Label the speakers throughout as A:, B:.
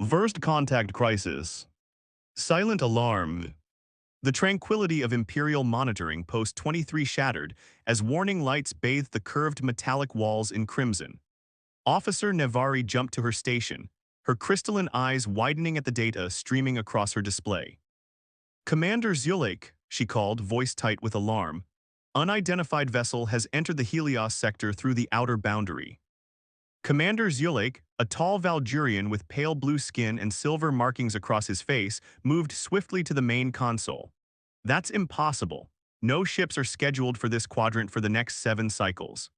A: First contact crisis. Silent alarm. The tranquility of Imperial monitoring post 23 shattered as warning lights bathed the curved metallic walls in crimson. Officer Nevari jumped to her station, her crystalline eyes widening at the data streaming across her display. Commander Zulek, she called, voice tight with alarm. Unidentified vessel has entered the Helios sector through the outer boundary. Commander Zulek, a tall Valgerian with pale blue skin and silver markings across his face, moved swiftly to the main console. That's impossible. No ships are scheduled for this quadrant for the next 7 cycles.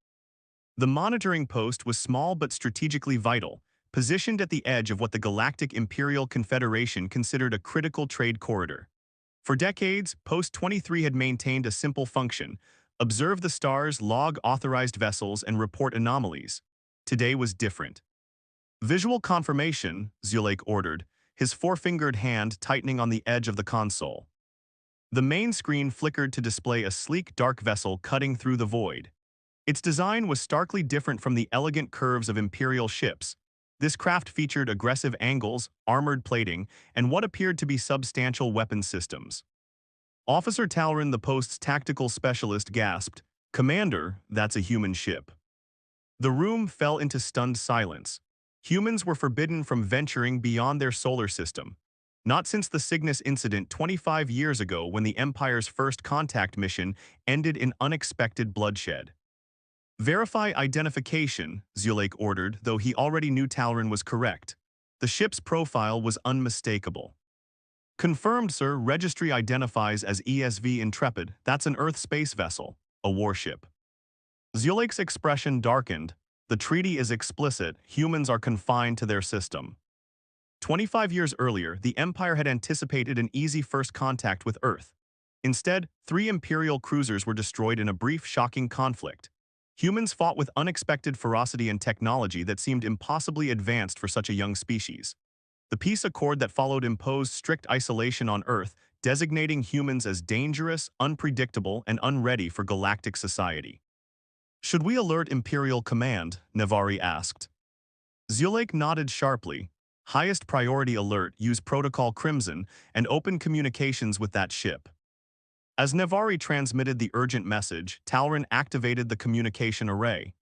A: The monitoring post was small but strategically vital, positioned at the edge of what the Galactic Imperial Confederation considered a critical trade corridor. For decades, Post 23 had maintained a simple function: observe the stars, log authorized vessels, and report anomalies. Today was different. Visual confirmation, Zulek ordered, his four-fingered hand tightening on the edge of the console. The main screen flickered to display a sleek, dark vessel cutting through the void. Its design was starkly different from the elegant curves of Imperial ships. This craft featured aggressive angles, armored plating, and what appeared to be substantial weapons systems. Officer Talrin, the post's tactical specialist, gasped, "Commander, that's a human ship." The room fell into stunned silence. Humans were forbidden from venturing beyond their solar system. Not since the Cygnus incident 25 years ago, when the Empire's first contact mission ended in unexpected bloodshed. Verify identification, Zulek ordered, though he already knew Talrin was correct. The ship's profile was unmistakable. Confirmed, sir. Registry identifies as ESV Intrepid. That's an Earth space vessel, a warship. Zulek's expression darkened. The treaty is explicit. Humans are confined to their system. 25 years earlier, the Empire had anticipated an easy first contact with Earth. Instead, 3 Imperial cruisers were destroyed in a brief, shocking conflict. Humans fought with unexpected ferocity and technology that seemed impossibly advanced for such a young species. The peace accord that followed imposed strict isolation on Earth, designating humans as dangerous, unpredictable, and unready for galactic society. "Should we alert Imperial Command?" Nevari asked. Zulek nodded sharply. "Highest priority alert, use Protocol Crimson, and open communications with that ship." As Nevari transmitted the urgent message, Talrin activated the communication array.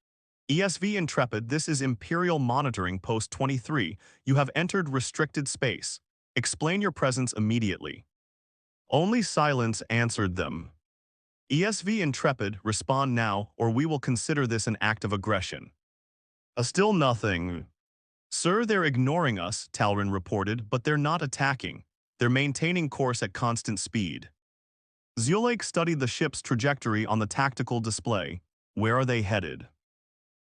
A: "ESV Intrepid, this is Imperial Monitoring Post 23. You have entered restricted space. Explain your presence immediately." Only silence answered them. "ESV Intrepid, respond now, or we will consider this an act of aggression." Still nothing. "Sir, they're ignoring us," Talrin reported, "but they're not attacking. They're maintaining course at constant speed." Zulek studied the ship's trajectory on the tactical display. Where are they headed?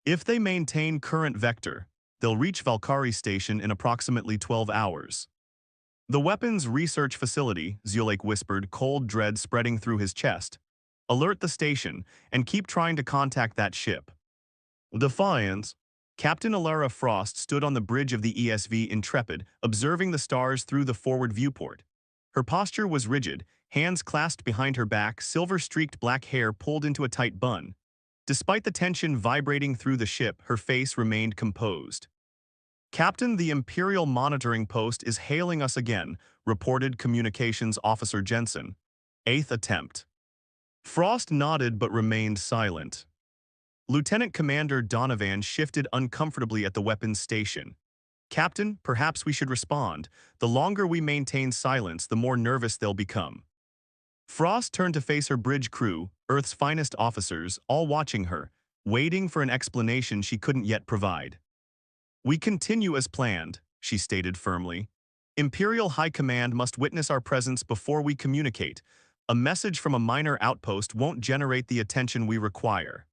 A: If they maintain current vector, they'll reach Valkyrie Station in approximately 12 hours. "The weapons research facility," Zulek whispered, cold dread spreading through his chest. "Alert the station, and keep trying to contact that ship." Defiance. Captain Alara Frost stood on the bridge of the ESV Intrepid, observing the stars through the forward viewport. Her posture was rigid, hands clasped behind her back, silver-streaked black hair pulled into a tight bun. Despite the tension vibrating through the ship, her face remained composed. "Captain, the Imperial Monitoring Post is hailing us again," reported Communications Officer Jensen. "8th attempt." Frost nodded but remained silent. Lieutenant Commander Donovan shifted uncomfortably at the weapons station. "Captain, perhaps we should respond. The longer we maintain silence, the more nervous they'll become." Frost turned to face her bridge crew, Earth's finest officers, all watching her, waiting for an explanation she couldn't yet provide. "We continue as planned," she stated firmly. "Imperial High Command must witness our presence before we communicate. A message from a minor outpost won't generate the attention we require."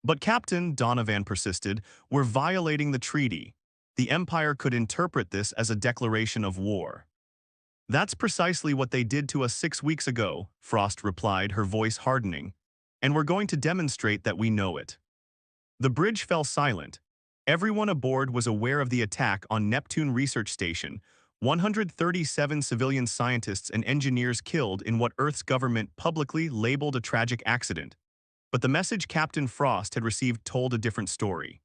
A: "But Captain," Donovan persisted, "we're violating the treaty. The Empire could interpret this as a declaration of war." "That's precisely what they did to us 6 weeks ago," Frost replied, her voice hardening. "And we're going to demonstrate that we know it." The bridge fell silent. Everyone aboard was aware of the attack on Neptune Research Station, 137 civilian scientists and engineers killed in what Earth's government publicly labeled a tragic accident. But the message Captain Frost had received told a different story.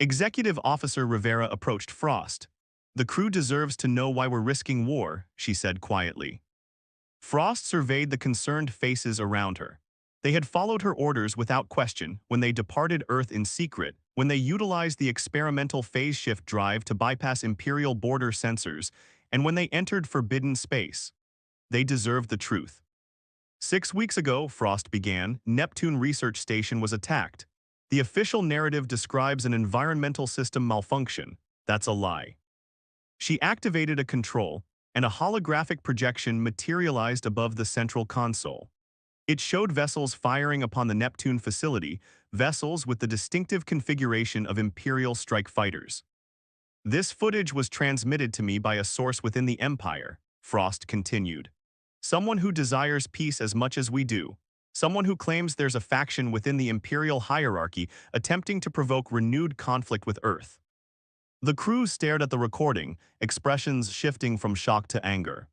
A: Executive Officer Rivera approached Frost. The crew deserves to know why we're risking war, she said quietly. Frost surveyed the concerned faces around her. They had followed her orders without question when they departed Earth in secret, when they utilized the experimental phase shift drive to bypass Imperial border sensors, and when they entered forbidden space. They deserved the truth. 6 weeks ago, Frost began, Neptune Research Station was attacked. The official narrative describes an environmental system malfunction. That's a lie. She activated a control, and a holographic projection materialized above the central console. It showed vessels firing upon the Neptune facility, vessels with the distinctive configuration of Imperial strike fighters. This footage was transmitted to me by a source within the Empire, Frost continued. Someone who desires peace as much as we do. Someone who claims there's a faction within the Imperial hierarchy attempting to provoke renewed conflict with Earth. The crew stared at the recording, expressions shifting from shock to anger.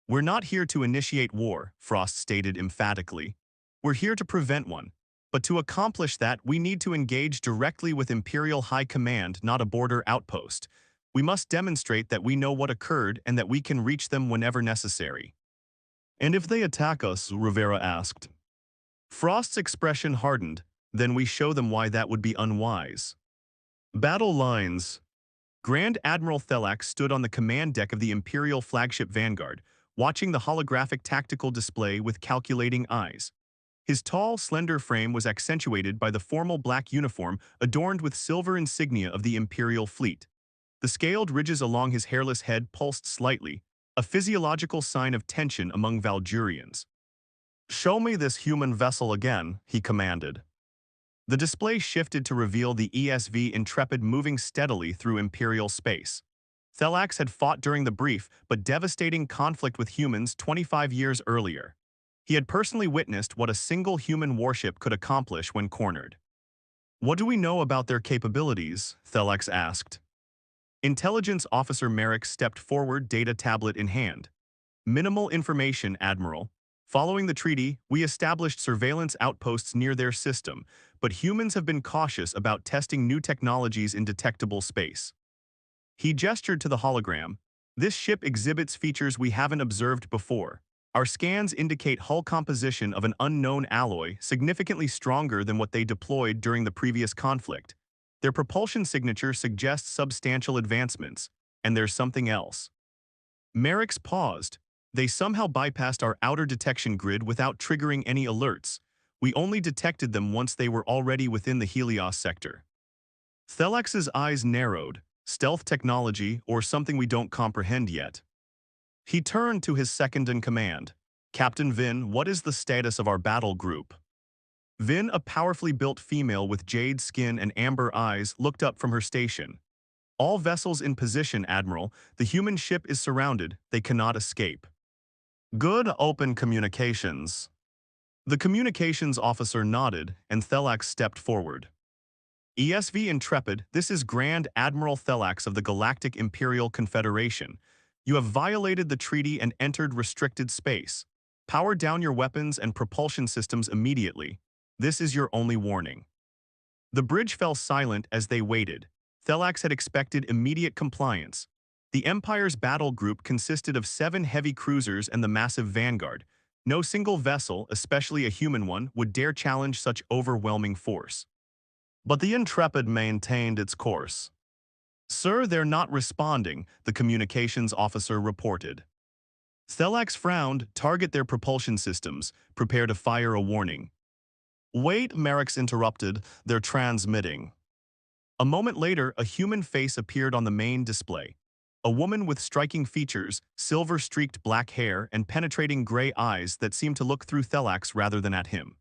A: We're not here to initiate war, Frost stated emphatically. We're here to prevent one. But to accomplish that, we need to engage directly with Imperial High Command, not a border outpost. We must demonstrate that we know what occurred and that we can reach them whenever necessary. And if they attack us, Rivera asked. Frost's expression hardened. Then we show them why that would be unwise. Battle lines. Grand Admiral Thelax stood on the command deck of the Imperial flagship Vanguard, watching the holographic tactical display with calculating eyes. His tall, slender frame was accentuated by the formal black uniform adorned with silver insignia of the Imperial fleet. The scaled ridges along his hairless head pulsed slightly, a physiological sign of tension among Valgurians. "Show me this human vessel again," he commanded. The display shifted to reveal the ESV Intrepid moving steadily through Imperial space. Thelax had fought during the brief but devastating conflict with humans 25 years earlier. He had personally witnessed what a single human warship could accomplish when cornered. "What do we know about their capabilities?" Thelax asked. Intelligence Officer Merrick stepped forward, data tablet in hand. "Minimal information, Admiral. Following the treaty, we established surveillance outposts near their system, but humans have been cautious about testing new technologies in detectable space." He gestured to the hologram. "This ship exhibits features we haven't observed before. Our scans indicate hull composition of an unknown alloy significantly stronger than what they deployed during the previous conflict. Their propulsion signature suggests substantial advancements, and there's something else." Merrick's paused. "They somehow bypassed our outer detection grid without triggering any alerts. We only detected them once they were already within the Helios sector." Thelax's eyes narrowed. Stealth technology, or something we don't comprehend yet. He turned to his second-in-command. "Captain Vin, what is the status of our battle group?" Vin, a powerfully built female with jade skin and amber eyes, looked up from her station. "All vessels in position, Admiral. The human ship is surrounded. They cannot escape." "Good open communications." The communications officer nodded, and Thelax stepped forward. "ESV Intrepid, this is Grand Admiral Thelax of the Galactic Imperial Confederation. You have violated the treaty and entered restricted space. Power down your weapons and propulsion systems immediately. This is your only warning." The bridge fell silent as they waited. Thelax had expected immediate compliance. The Empire's battle group consisted of 7 heavy cruisers and the massive Vanguard. No single vessel, especially a human one, would dare challenge such overwhelming force. But the Intrepid maintained its course. "Sir, they're not responding," the communications officer reported. Thelax frowned. "Target their propulsion systems. Prepare to fire a warning." "Wait," Merrick's interrupted. "They're transmitting." A moment later, a human face appeared on the main display. A woman with striking features, silver-streaked black hair, and penetrating gray eyes that seemed to look through Thelax rather than at him.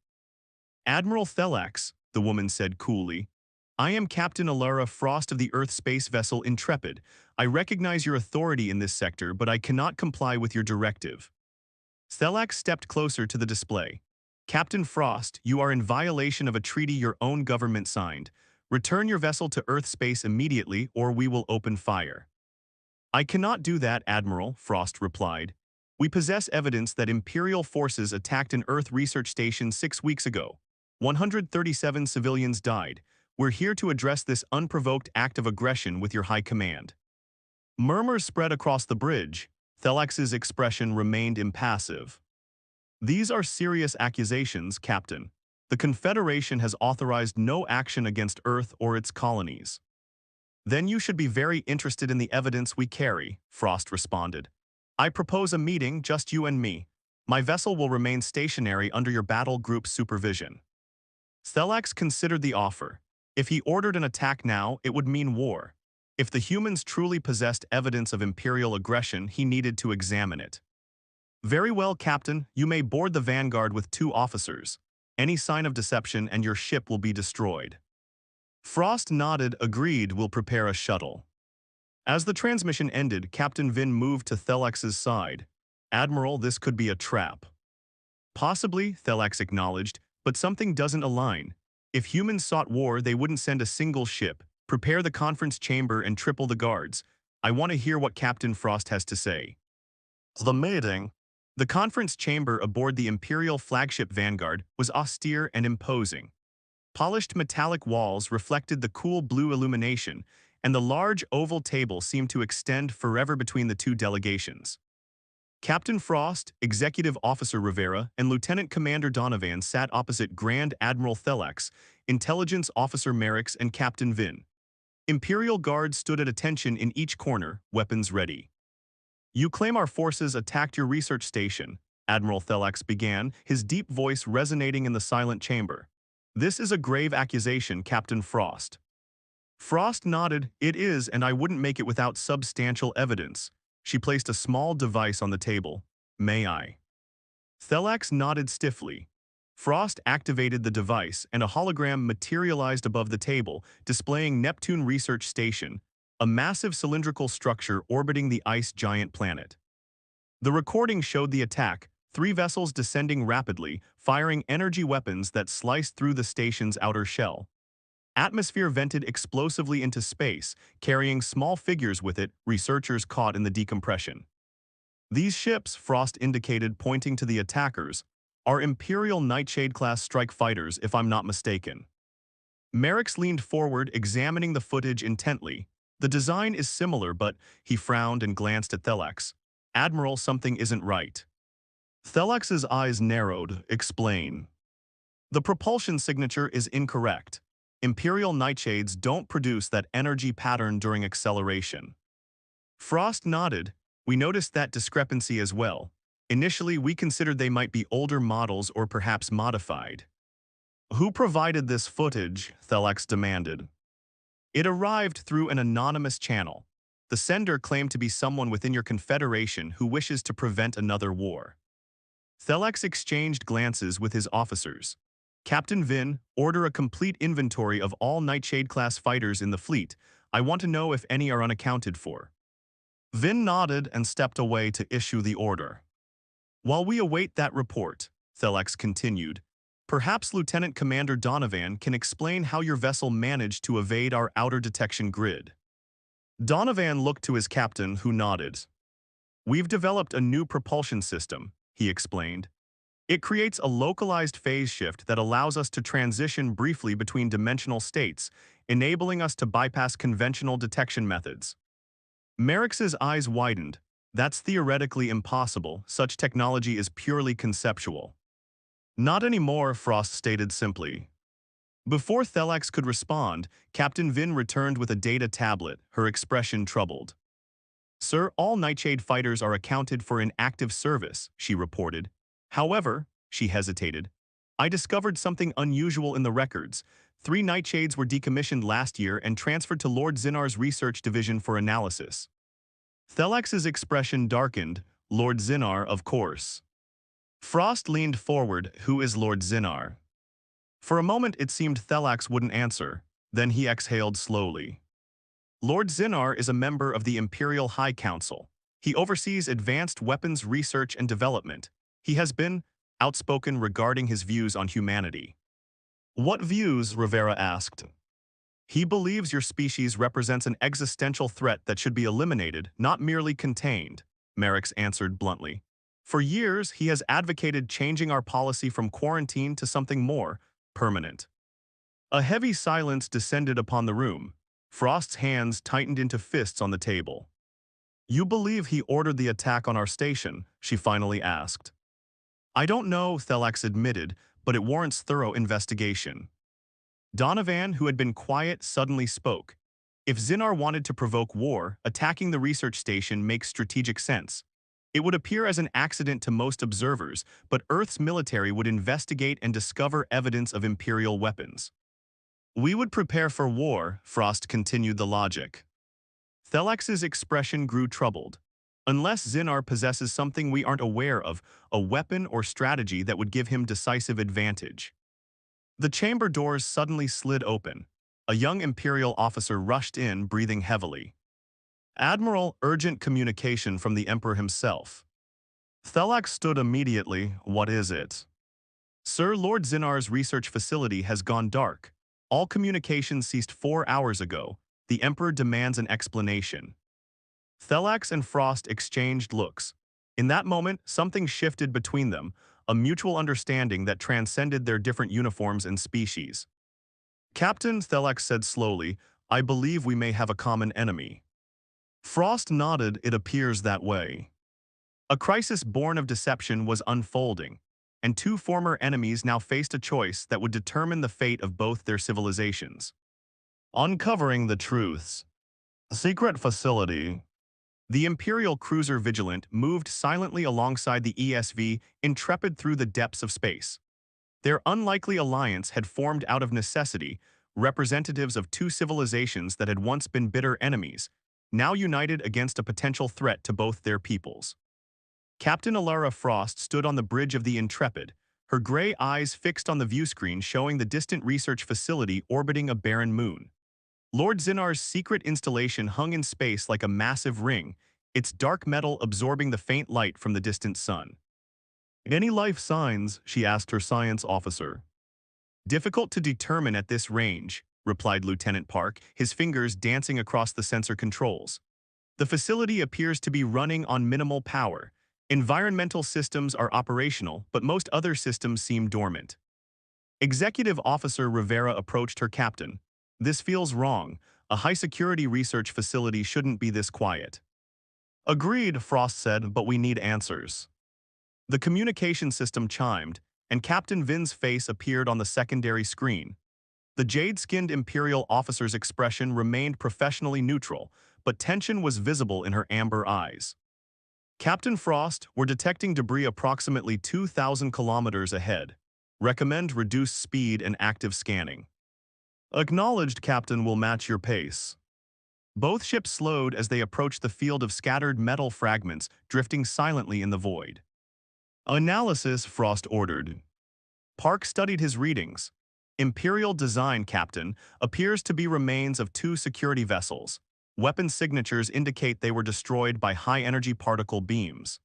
A: "Admiral Thelax," the woman said coolly, "I am Captain Alara Frost of the Earth space vessel Intrepid. I recognize your authority in this sector, but I cannot comply with your directive." Thelax stepped closer to the display. "Captain Frost, you are in violation of a treaty your own government signed. Return your vessel to Earth space immediately, or we will open fire." "I cannot do that, Admiral," Frost replied. "We possess evidence that Imperial forces attacked an Earth research station 6 weeks ago. 137 civilians died. We're here to address this unprovoked act of aggression with your high command." Murmurs spread across the bridge. Thelax's expression remained impassive. These are serious accusations, Captain. The Confederation has authorized no action against Earth or its colonies. Then you should be very interested in the evidence we carry, Frost responded. I propose a meeting, just you and me. My vessel will remain stationary under your battle group's supervision. Thelax considered the offer. If he ordered an attack now, it would mean war. If the humans truly possessed evidence of Imperial aggression, he needed to examine it. Very well, Captain, you may board the Vanguard with 2 officers. Any sign of deception and your ship will be destroyed. Frost nodded, agreed, we'll prepare a shuttle. As the transmission ended, Captain Vin moved to Thelax's side. Admiral, this could be a trap. Possibly, Thelax acknowledged, but something doesn't align. If humans sought war, they wouldn't send a single ship. Prepare the conference chamber and triple the guards. I want to hear what Captain Frost has to say. The meeting. The conference chamber aboard the Imperial flagship Vanguard was austere and imposing. Polished metallic walls reflected the cool blue illumination, and the large oval table seemed to extend forever between the 2 delegations. Captain Frost, Executive Officer Rivera, and Lieutenant Commander Donovan sat opposite Grand Admiral Thelax, Intelligence Officer Merrick's, and Captain Vin. Imperial guards stood at attention in each corner, weapons ready. You claim our forces attacked your research station, Admiral Thelax began, his deep voice resonating in the silent chamber. This is a grave accusation, Captain Frost. Frost nodded, it is, and I wouldn't make it without substantial evidence. She placed a small device on the table. May I? Thelax nodded stiffly. Frost activated the device, and a hologram materialized above the table, displaying Neptune Research Station, a massive cylindrical structure orbiting the ice giant planet. The recording showed the attack, 3 vessels descending rapidly, firing energy weapons that sliced through the station's outer shell. Atmosphere vented explosively into space, carrying small figures with it, researchers caught in the decompression. These ships, Frost indicated, pointing to the attackers, are Imperial Nightshade-class strike fighters, if I'm not mistaken. Merrick leaned forward, examining the footage intently. The design is similar, but he frowned and glanced at Thelax. Admiral, something isn't right. Thelax's eyes narrowed. Explain. The propulsion signature is incorrect. Imperial Nightshades don't produce that energy pattern during acceleration. Frost nodded. We noticed that discrepancy as well. Initially, we considered they might be older models or perhaps modified. Who provided this footage? Thelax demanded. It arrived through an anonymous channel. The sender claimed to be someone within your Confederation who wishes to prevent another war. Thelax exchanged glances with his officers. Captain Vin, order a complete inventory of all Nightshade-class fighters in the fleet. I want to know if any are unaccounted for. Vin nodded and stepped away to issue the order. While we await that report, Thelax continued, perhaps Lieutenant Commander Donovan can explain how your vessel managed to evade our outer detection grid. Donovan looked to his captain, who nodded. We've developed a new propulsion system, he explained. It creates a localized phase shift that allows us to transition briefly between dimensional states, enabling us to bypass conventional detection methods. Merrick's eyes widened. That's theoretically impossible. Such technology is purely conceptual. Not anymore, Frost stated simply. Before Thelax could respond, Captain Vin returned with a data tablet, her expression troubled. Sir, all Nightshade fighters are accounted for in active service, she reported. However, she hesitated. I discovered something unusual in the records. 3 Nightshades were decommissioned last year and transferred to Lord Zinar's research division for analysis. Thelax's expression darkened. Lord Zinar, of course. Frost leaned forward. Who is Lord Zinar? For a moment it seemed Thelax wouldn't answer. Then he exhaled slowly. Lord Zinar is a member of the Imperial High Council. He oversees advanced weapons research and development. He has been outspoken regarding his views on humanity. What views? Rivera asked. He believes your species represents an existential threat that should be eliminated, not merely contained, Merrick answered bluntly. For years, he has advocated changing our policy from quarantine to something more permanent. A heavy silence descended upon the room. Frost's hands tightened into fists on the table. You believe he ordered the attack on our station? She finally asked. I don't know, Thelax admitted, but it warrants thorough investigation. Donovan, who had been quiet, suddenly spoke. If Zinnar wanted to provoke war, attacking the research station makes strategic sense. It would appear as an accident to most observers, but Earth's military would investigate and discover evidence of Imperial weapons. We would prepare for war, Frost continued the logic. Thelax's expression grew troubled. Unless Zinnar possesses something we aren't aware of, a weapon or strategy that would give him decisive advantage. The chamber doors suddenly slid open. A young Imperial officer rushed in, breathing heavily. Admiral, urgent communication from the Emperor himself. Thelax stood immediately. What is it? Sir, Lord Zinnar's research facility has gone dark. All communication ceased 4 hours ago. The Emperor demands an explanation. Thelax and Frost exchanged looks. In that moment, something shifted between them, a mutual understanding that transcended their different uniforms and species. Captain, Thelax said slowly, I believe we may have a common enemy. Frost nodded, it appears that way. A crisis born of deception was unfolding, and two former enemies now faced a choice that would determine the fate of both their civilizations. Uncovering the truths. Secret facility. The Imperial cruiser Vigilant moved silently alongside the ESV, intrepid through the depths of space. Their unlikely alliance had formed out of necessity, representatives of two civilizations that had once been bitter enemies, now united against a potential threat to both their peoples. Captain Alara Frost stood on the bridge of the Intrepid, her gray eyes fixed on the viewscreen showing the distant research facility orbiting a barren moon. Lord Zinnar's secret installation hung in space like a massive ring, its dark metal absorbing the faint light from the distant sun. Any life signs? She asked her science officer. Difficult to determine at this range, replied Lieutenant Park, his fingers dancing across the sensor controls. The facility appears to be running on minimal power. Environmental systems are operational, but most other systems seem dormant. Executive Officer Rivera approached her captain. This feels wrong. A high-security research facility shouldn't be this quiet. Agreed, Frost said, but we need answers. The communication system chimed, and Captain Vin's face appeared on the secondary screen. The jade-skinned Imperial officer's expression remained professionally neutral, but tension was visible in her amber eyes. Captain Frost, we're detecting debris approximately 2,000 kilometers ahead. Recommend reduced speed and active scanning. Acknowledged, Captain, will match your pace. Both ships slowed as they approached the field of scattered metal fragments drifting silently in the void. Analysis, Frost ordered. Park studied his readings. Imperial design, Captain, appears to be remains of two security vessels. Weapon signatures indicate they were destroyed by high-energy particle beams.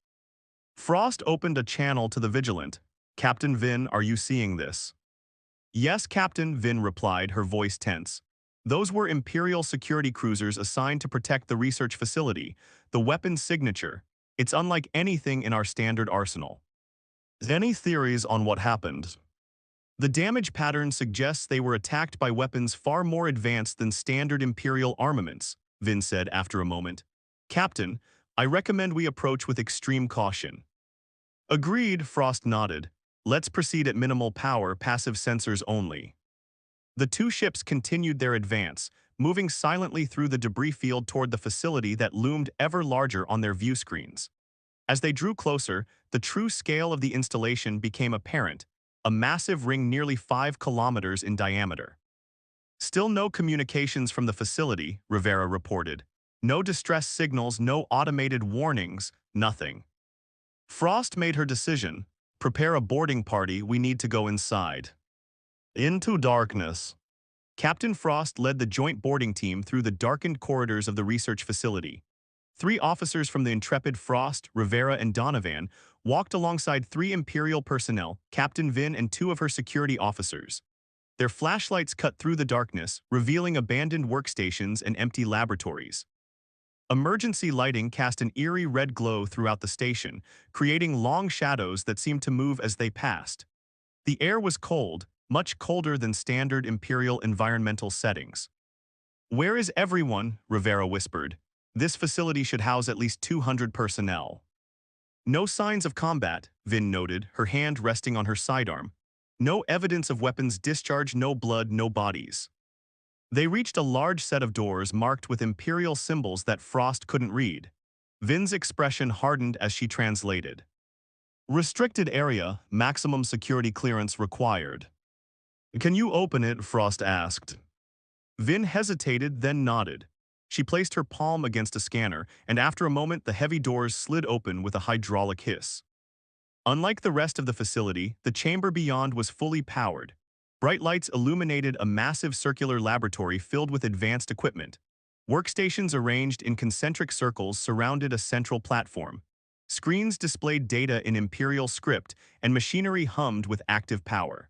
A: Frost opened a channel to the Vigilant. Captain Vin, are you seeing this? Yes, Captain, Vin replied, her voice tense. Those were Imperial security cruisers assigned to protect the research facility, the weapon's signature. It's unlike anything in our standard arsenal. Any theories on what happened? The damage pattern suggests they were attacked by weapons far more advanced than standard Imperial armaments, Vin said after a moment. Captain, I recommend we approach with extreme caution. Agreed, Frost nodded. Let's proceed at minimal power, passive sensors only. The two ships continued their advance, moving silently through the debris field toward the facility that loomed ever larger on their view screens. As they drew closer, the true scale of the installation became apparent, a massive ring nearly 5 kilometers in diameter. Still no communications from the facility, Rivera reported. No distress signals, no automated warnings, nothing. Frost made her decision. Prepare a boarding party, we need to go inside. Into darkness. Captain Frost led the joint boarding team through the darkened corridors of the research facility. 3 officers from the Intrepid, Frost, Rivera, and Donovan, walked alongside 3 Imperial personnel, Captain Vin and 2 of her security officers. Their flashlights cut through the darkness, revealing abandoned workstations and empty laboratories. Emergency lighting cast an eerie red glow throughout the station, creating long shadows that seemed to move as they passed. The air was cold, much colder than standard Imperial environmental settings. Where is everyone? Rivera whispered. This facility should house at least 200 personnel. No signs of combat, Vin noted, her hand resting on her sidearm. No evidence of weapons discharge, no blood, no bodies. They reached a large set of doors marked with Imperial symbols that Frost couldn't read. Vin's expression hardened as she translated. Restricted area, maximum security clearance required. Can you open it? Frost asked. Vin hesitated, then nodded. She placed her palm against a scanner, and after a moment the heavy doors slid open with a hydraulic hiss. Unlike the rest of the facility, the chamber beyond was fully powered. Bright lights illuminated a massive circular laboratory filled with advanced equipment. Workstations arranged in concentric circles surrounded a central platform. Screens displayed data in Imperial script, and machinery hummed with active power.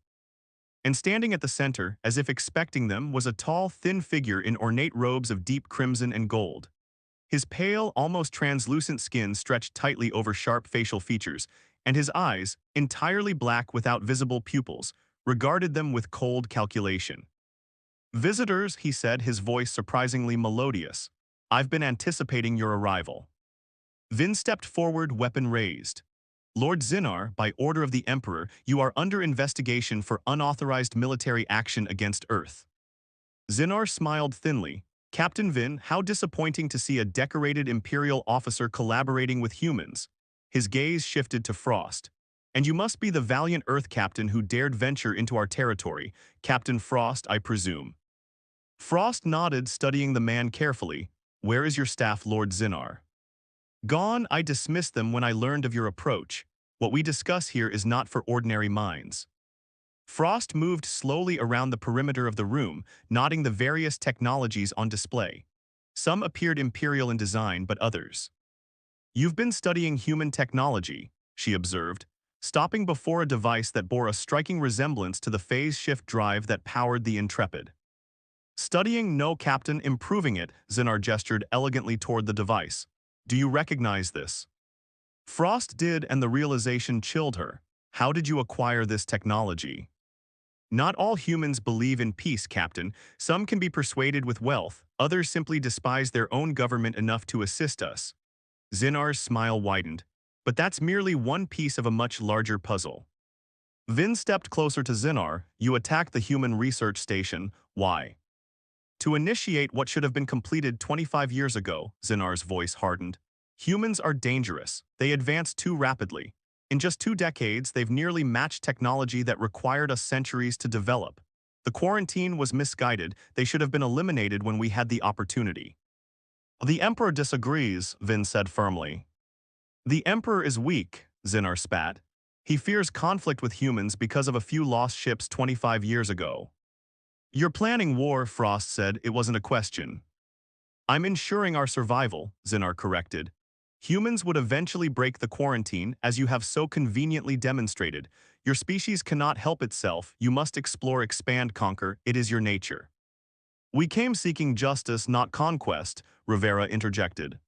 A: And standing at the center, as if expecting them, was a tall, thin figure in ornate robes of deep crimson and gold. His pale, almost translucent skin stretched tightly over sharp facial features, and his eyes, entirely black without visible pupils, regarded them with cold calculation. "Visitors," he said, his voice surprisingly melodious. "I've been anticipating your arrival." Vin stepped forward, weapon raised. "Lord Zinnar, by order of the Emperor, you are under investigation for unauthorized military action against Earth." Zinnar smiled thinly. "Captain Vin, how disappointing to see a decorated Imperial officer collaborating with humans." His gaze shifted to Frost. "And you must be the valiant Earth captain who dared venture into our territory, Captain Frost, I presume." Frost nodded, studying the man carefully. "Where is your staff, Lord Zinnar?" "Gone. I dismissed them when I learned of your approach. What we discuss here is not for ordinary minds." Frost moved slowly around the perimeter of the room, noting the various technologies on display. Some appeared Imperial in design, but others. "You've been studying human technology," she observed, stopping before a device that bore a striking resemblance to the phase shift drive that powered the Intrepid. "Studying? No, Captain, improving it," Zinnar gestured elegantly toward the device. "Do you recognize this?" Frost did, and the realization chilled her. "How did you acquire this technology?" "Not all humans believe in peace, Captain. Some can be persuaded with wealth, others simply despise their own government enough to assist us." Zinnar's smile widened. "But that's merely one piece of a much larger puzzle." Vin stepped closer to Zinnar. "You attacked the human research station. Why?" "To initiate what should have been completed 25 years ago," Zinnar's voice hardened. "Humans are dangerous. They advance too rapidly. In just 2 decades, they've nearly matched technology that required us centuries to develop. The quarantine was misguided. They should have been eliminated when we had the opportunity." "The Emperor disagrees," Vin said firmly. "The Emperor is weak," Zinnar spat. "He fears conflict with humans because of a few lost ships 25 years ago." "You're planning war," Frost said. "It wasn't a question." "I'm ensuring our survival," Zinnar corrected. "Humans would eventually break the quarantine, as you have so conveniently demonstrated. Your species cannot help itself. You must explore, expand, conquer. It is your nature." "We came seeking justice, not conquest," Rivera interjected.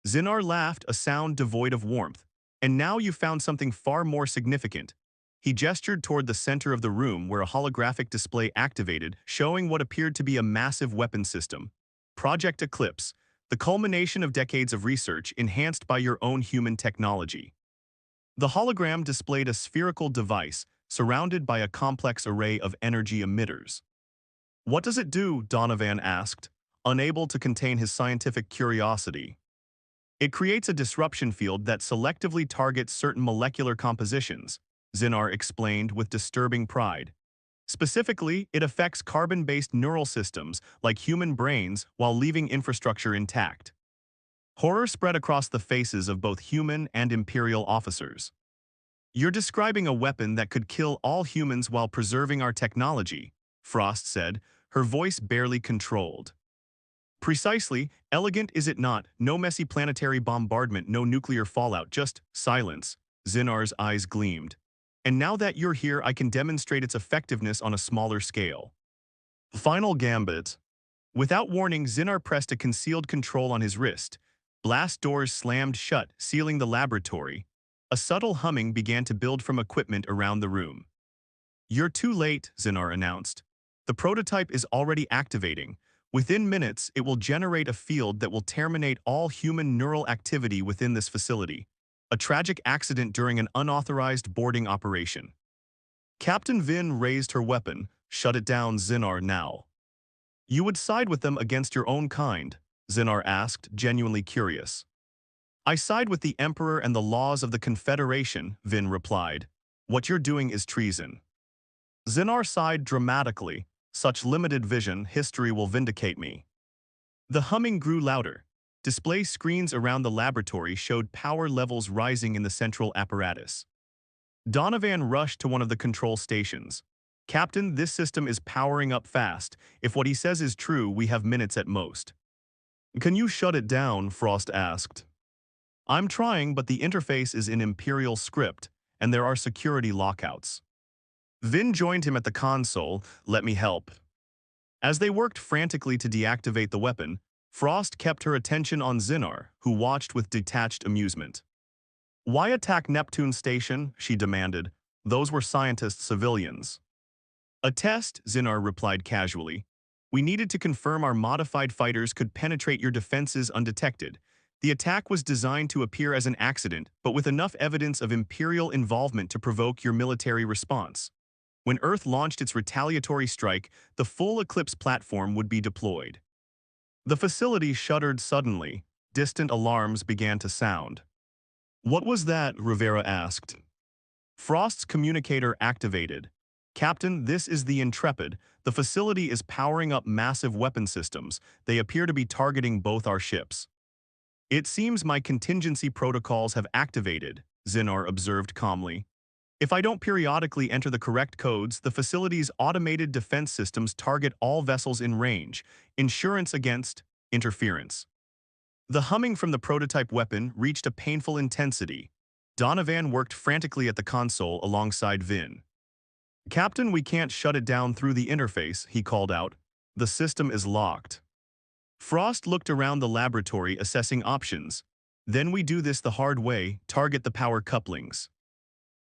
A: Zinnar laughed, a sound devoid of warmth. "And now you found something far more significant." He gestured toward the center of the room where a holographic display activated, showing what appeared to be a massive weapon system. "Project Eclipse, the culmination of decades of research enhanced by your own human technology." The hologram displayed a spherical device surrounded by a complex array of energy emitters. "What does it do?" Donovan asked, unable to contain his scientific curiosity. "It creates a disruption field that selectively targets certain molecular compositions," Zinnar explained with disturbing pride. "Specifically, it affects carbon-based neural systems like human brains while leaving infrastructure intact." Horror spread across the faces of both human and Imperial officers. "You're describing a weapon that could kill all humans while preserving our technology," Frost said, her voice barely controlled. "Precisely. Elegant, is it not? No messy planetary bombardment, no nuclear fallout, just silence." Zinnar's eyes gleamed. "And now that you're here, I can demonstrate its effectiveness on a smaller scale." Final gambit. Without warning, Zinnar pressed a concealed control on his wrist. Blast doors slammed shut, sealing the laboratory. A subtle humming began to build from equipment around the room. "You're too late," Zinnar announced. "The prototype is already activating. Within minutes, it will generate a field that will terminate all human neural activity within this facility. A tragic accident during an unauthorized boarding operation. Captain Vin raised her weapon. Shut it down, Zinar, now. You would side with them against your own kind? Zinar asked, genuinely curious. I side with the Emperor and the laws of the Confederation, Vin replied. What you're doing is treason. Zinar sighed dramatically. Such limited vision, history will vindicate me. The humming grew louder. Display screens around the laboratory showed power levels rising in the central apparatus. Donovan rushed to one of the control stations. Captain, this system is powering up fast. If what he says is true, we have minutes at most. Can you shut it down? Frost asked. I'm trying, but the interface is in Imperial script, and there are security lockouts. Vin joined him at the console. Let me help. As they worked frantically to deactivate the weapon, Frost kept her attention on Zinar, who watched with detached amusement. Why attack Neptune Station? She demanded. Those were scientist civilians. A test, Zinar replied casually. We needed to confirm our modified fighters could penetrate your defenses undetected. The attack was designed to appear as an accident, but with enough evidence of Imperial involvement to provoke your military response. When Earth launched its retaliatory strike, the full Eclipse platform would be deployed. The facility shuddered suddenly. Distant alarms began to sound. What was that? Rivera asked. Frost's communicator activated. Captain, this is the Intrepid. The facility is powering up massive weapon systems. They appear to be targeting both our ships. It seems my contingency protocols have activated, Zinar observed calmly. If I don't periodically enter the correct codes, the facility's automated defense systems target all vessels in range. Insurance against interference. The humming from the prototype weapon reached a painful intensity. Donovan worked frantically at the console alongside Vin. Captain, we can't shut it down through the interface, he called out. The system is locked. Frost looked around the laboratory, assessing options. Then we do this the hard way, target the power couplings.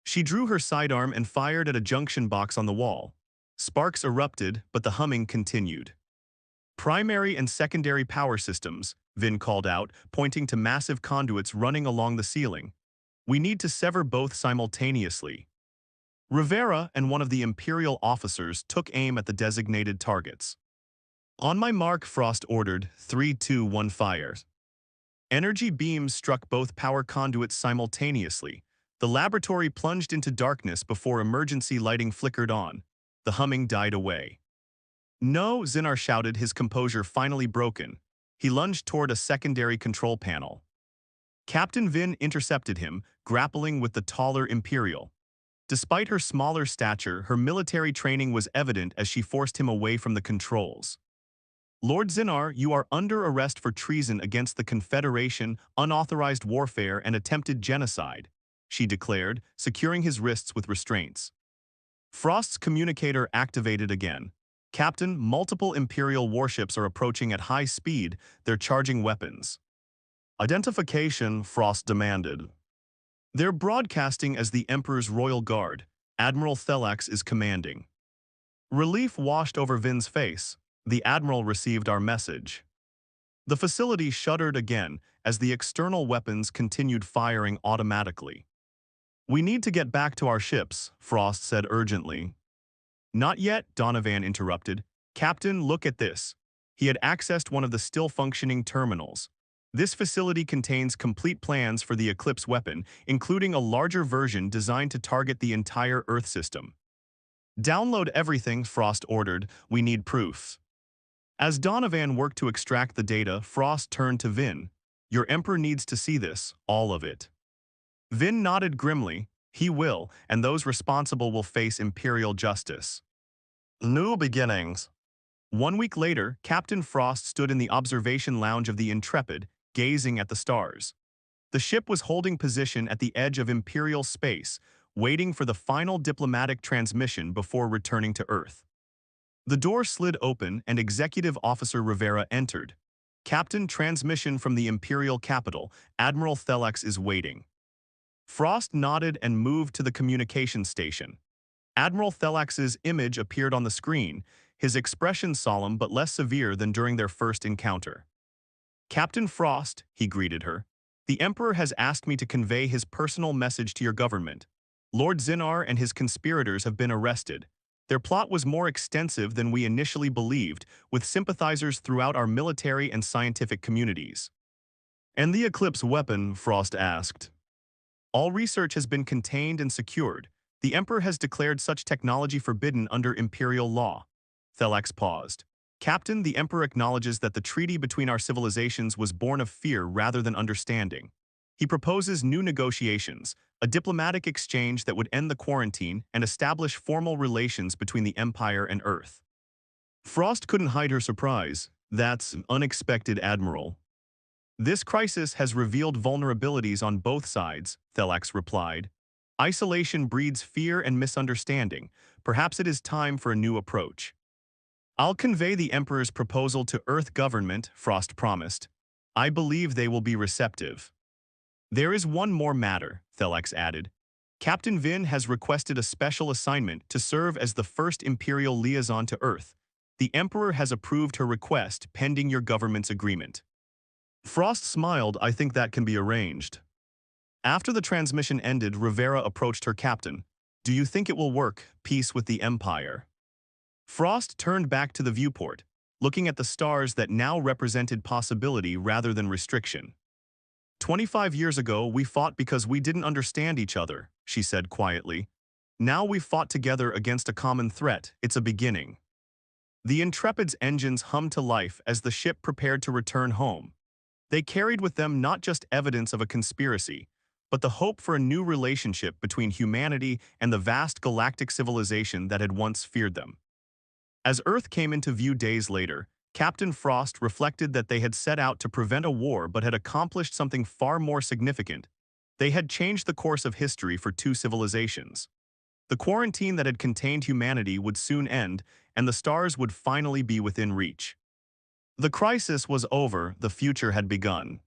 A: She drew her sidearm and fired at a junction box on the wall. Sparks erupted, but the humming continued. Primary and secondary power systems, Vin called out, pointing to massive conduits running along the ceiling. We need to sever both simultaneously. Rivera and one of the Imperial officers took aim at the designated targets. On my mark, Frost ordered. 3, 2, 1, fire. Energy beams struck both power conduits simultaneously. The laboratory plunged into darkness before emergency lighting flickered on. The humming died away. No, Zinar shouted, his composure finally broken. He lunged toward a secondary control panel. Captain Vin intercepted him, grappling with the taller Imperial. Despite her smaller stature, her military training was evident as she forced him away from the controls. Lord Zinar, you are under arrest for treason against the Confederation, unauthorized warfare, and attempted genocide, she declared, securing his wrists with restraints. Frost's communicator activated again. Captain, multiple Imperial warships are approaching at high speed. They're charging weapons. Identification, Frost demanded. They're broadcasting as the Emperor's Royal Guard. Admiral Thelax is commanding. Relief washed over Vin's face. The Admiral received our message. The facility shuddered again as the external weapons continued firing automatically. We need to get back to our ships, Frost said urgently. Not yet, Donovan interrupted. Captain, look at this. He had accessed one of the still-functioning terminals. This facility contains complete plans for the Eclipse weapon, including a larger version designed to target the entire Earth system. Download everything, Frost ordered. We need proof. As Donovan worked to extract the data, Frost turned to Vin. Your Emperor needs to see this, all of it. Vin nodded grimly. He will, and those responsible will face Imperial justice. New beginnings. 1 week later, Captain Frost stood in the observation lounge of the Intrepid, gazing at the stars. The ship was holding position at the edge of Imperial space, waiting for the final diplomatic transmission before returning to Earth. The door slid open and Executive Officer Rivera entered. Captain, transmission from the Imperial capital. Admiral Thelax is waiting. Frost nodded and moved to the communication station. Admiral Thelax's image appeared on the screen. his expression solemn but less severe than during their first encounter. "Captain Frost," he greeted her, "the Emperor has asked me to convey his personal message to your government. Lord Zinnar and his conspirators have been arrested. Their plot was more extensive than we initially believed, with sympathizers throughout our military and scientific communities." "And the Eclipse weapon?" Frost asked. "All research has been contained and secured. The Emperor has declared such technology forbidden under Imperial law." Thelax paused. "Captain, the Emperor acknowledges that the treaty between our civilizations was born of fear rather than understanding. He proposes new negotiations, a diplomatic exchange that would end the quarantine and establish formal relations between the Empire and Earth." Frost couldn't hide her surprise. "That's unexpected, Admiral." "This crisis has revealed vulnerabilities on both sides," Thelax replied. "Isolation breeds fear and misunderstanding. Perhaps it is time for a new approach." "I'll convey the Emperor's proposal to Earth government," Frost promised. "I believe they will be receptive." "There is one more matter," Thelax added. "Captain Vin has requested a special assignment to serve as the first Imperial liaison to Earth. The Emperor has approved her request pending your government's agreement." Frost smiled. "I think that can be arranged." After the transmission ended, Rivera approached her captain. "Do you think it will work, peace with the Empire?" Frost turned back to the viewport, looking at the stars that now represented possibility rather than restriction. "25 years ago, we fought because we didn't understand each other," she said quietly. "Now we've fought together against a common threat. It's a beginning." The Intrepid's engines hummed to life as the ship prepared to return home. They carried with them not just evidence of a conspiracy, but the hope for a new relationship between humanity and the vast galactic civilization that had once feared them. As Earth came into view days later, Captain Frost reflected that they had set out to prevent a war but had accomplished something far more significant. They had changed the course of history for two civilizations. The quarantine that had contained humanity would soon end, and the stars would finally be within reach. The crisis was over, the future had begun.